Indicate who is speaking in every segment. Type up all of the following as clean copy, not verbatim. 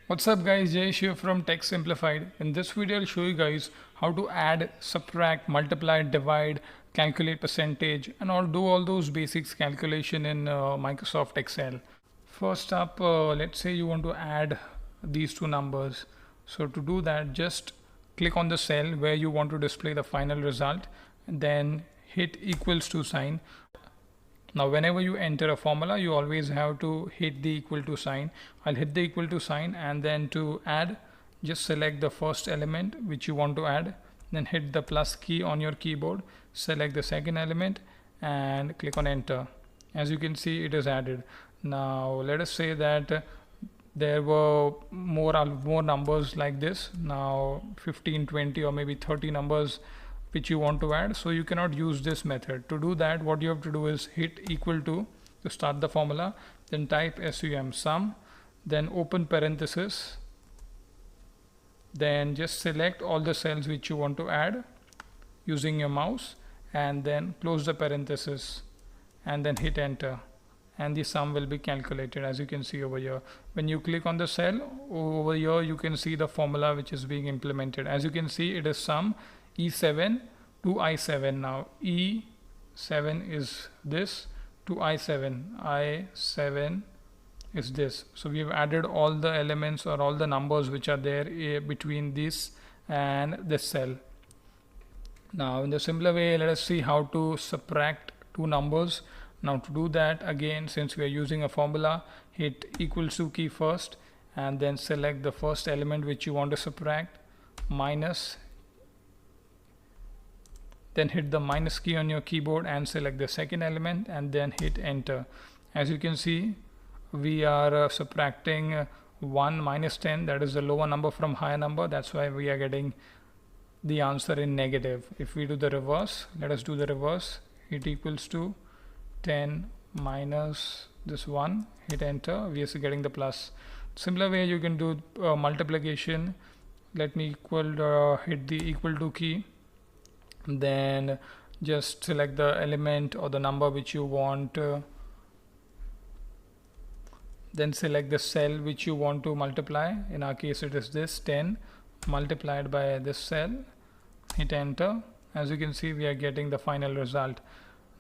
Speaker 1: What's up guys, Jayesh here from Tech Simplified. In this video I'll show you guys how to add, subtract, multiply, divide, calculate percentage and do all those basics calculation in Microsoft Excel. First up, let's say you want to add these two numbers. So to do that, just click on the cell where you want to display the final result and then hit equals to sign. Now whenever you enter a formula, you always have to hit the equal to sign. I'll hit the equal to sign, and then to add, just select the first element which you want to add, then hit the plus key on your keyboard, select the second element and click on enter. As you can see, it is added. Now let us say that there were more numbers like this, now 15, 20 or maybe 30 numbers which you want to add, so you cannot use this method. To do that, what you have to do is hit equal to start the formula, then type sum, then open parenthesis, then just select all the cells which you want to add using your mouse and then close the parenthesis and then hit enter, and the sum will be calculated. As you can see over here, when you click on the cell over here, you can see the formula which is being implemented. As you can see, it is sum E7 to I7. Now E7 is this to I7 is this. So we have added all the elements or all the numbers which are there between this and this cell. Now in the similar way, let us see how to subtract two numbers. Now to do that, again, since we are using a formula, hit equals to key first and then select the first element which you want to subtract, minus, then hit the minus key on your keyboard and select the second element and then hit enter. As you can see, we are subtracting 1 minus 10, that is the lower number from higher number. That's why we are getting the answer in negative. If we do the reverse, let us do the reverse. Hit equals to 10 minus this 1, hit enter, we are getting the plus. Similar way you can do multiplication. Let me hit the equal to key, then just select the element or the number which you want, then select the cell which you want to multiply. In our case it is this 10 multiplied by this cell, hit enter. As you can see, we are getting the final result.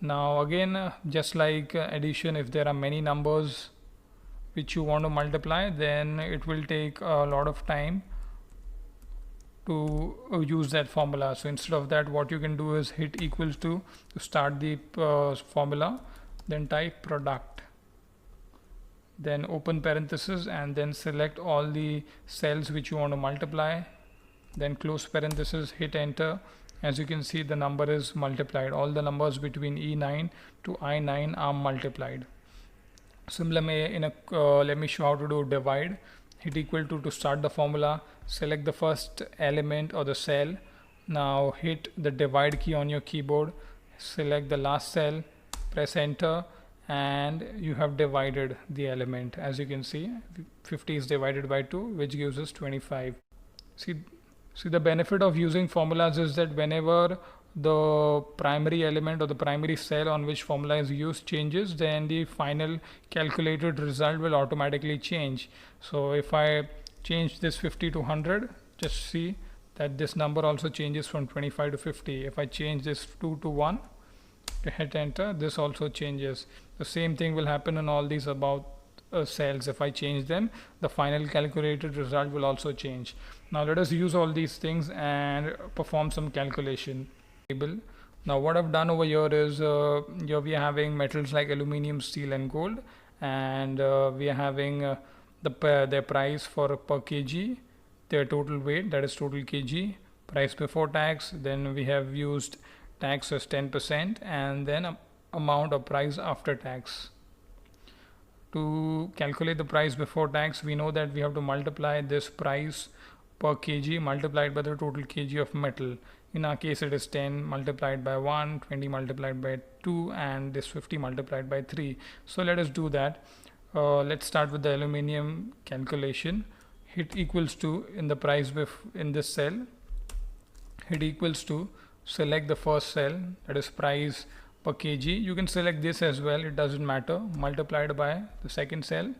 Speaker 1: Now again, just like addition, if there are many numbers which you want to multiply, then it will take a lot of time to use that formula. So instead of that, what you can do is hit equals to start the formula, then type product, then open parenthesis and then select all the cells which you want to multiply, then close parenthesis, hit enter. As you can see, the number is multiplied. All the numbers between E9 to I9 are multiplied. Similarly, let me show how to do divide. Hit equal to start the formula, select the first element or the cell. Now hit the divide key on your keyboard, select the last cell, press enter, and you have divided the element. As you can see, 50 is divided by 2, which gives us 25. See, the benefit of using formulas is that whenever the primary element or the primary cell on which formula is used changes, then the final calculated result will automatically change. So if I change this 50 to 100, just see that this number also changes from 25 to 50. If I change this 2 to 1, to hit enter, this also changes. The same thing will happen in all these above cells. If I change them, the final calculated result will also change. Now let us use all these things and perform some calculation. Now what I've done over here is here we are having metals like aluminum, steel and gold, and we are having their price for per kg, their total weight, that is total kg, price before tax, then we have used tax as 10%, and then amount of price after tax. To calculate the price before tax, we know that we have to multiply this price per kg multiplied by the total kg of metal. In our case, it is 10 multiplied by 1, 20 multiplied by 2, and this 50 multiplied by 3. So let us do that. Let's start with the aluminum calculation. Hit equals to in the price in this cell. Hit equals to, select the first cell, that is price per kg. You can select this as well, it doesn't matter. Multiplied by the second cell,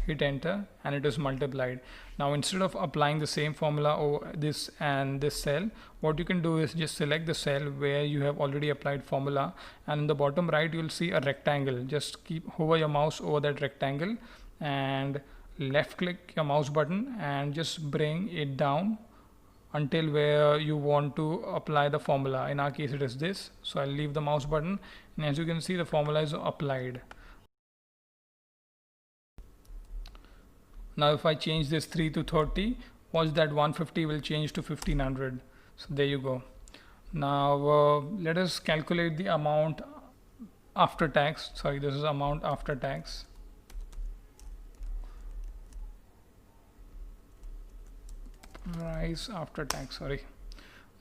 Speaker 1: hit enter, and it is multiplied. Now instead of applying the same formula over this and this cell, what you can do is just select the cell where you have already applied formula, and in the bottom right you'll see a rectangle. Just hover your mouse over that rectangle and left click your mouse button and just bring it down until where you want to apply the formula. In our case it is this, so I'll leave the mouse button, and as you can see the formula is applied. Now if I change this 3 to 30, watch that 150 will change to 1500. So there you go. Now let us calculate the amount after tax. Sorry, this is amount after tax. Price after tax, sorry.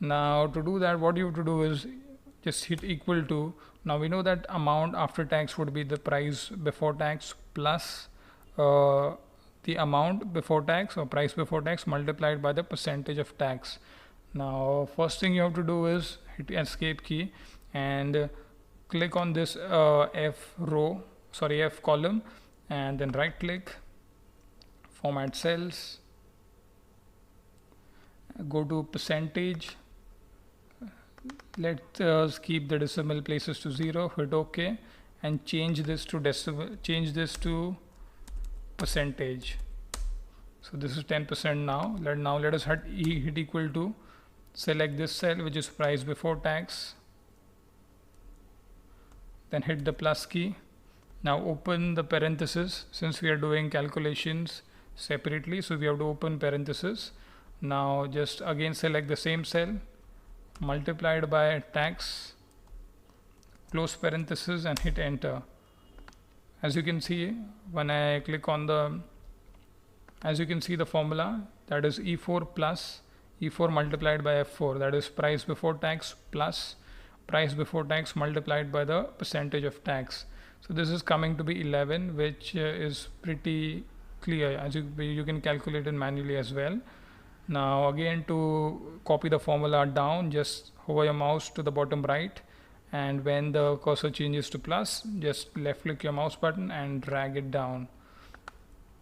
Speaker 1: Now to do that, what you have to do is just hit equal to. Now we know that amount after tax would be the price before tax plus the amount before tax or price before tax multiplied by the percentage of tax. Now first thing you have to do is hit escape key and click on this F column, and then right click, format cells, go to percentage, let us keep the decimal places to 0, hit OK, and change this to percentage. So this is 10% now. Let us hit equal to, select this cell which is price before tax, then hit the plus key. Now open the parenthesis, since we are doing calculations separately, so we have to open parenthesis. Now just again select the same cell, multiplied by tax, close parenthesis, and hit enter. As you can see, when I click on the, as you can see the formula, that is E4 plus E4 multiplied by F4, that is price before tax plus price before tax multiplied by the percentage of tax. So this is coming to be 11, which is pretty clear, as you can calculate it manually as well. Now again, to copy the formula down, just hover your mouse to the bottom right, and when the cursor changes to plus, just left click your mouse button and drag it down.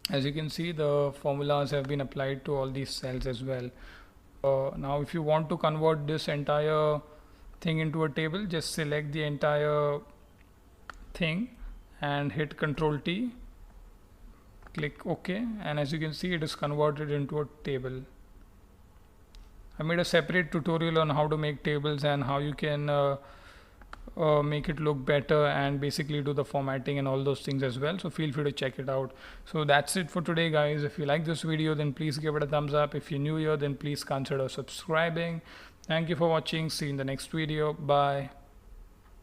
Speaker 1: As you can see, the formulas have been applied to all these cells as well. Now if you want to convert this entire thing into a table, just select the entire thing and hit Ctrl T, click OK, and as you can see it is converted into a table. I made a separate tutorial on how to make tables and how you can make it look better and basically do the formatting and all those things as well, so feel free to check it out. So that's it for today, guys. If you like this video, then please give it a thumbs up. If you're new here, then please consider subscribing. Thank you for watching. See you in the next video. Bye.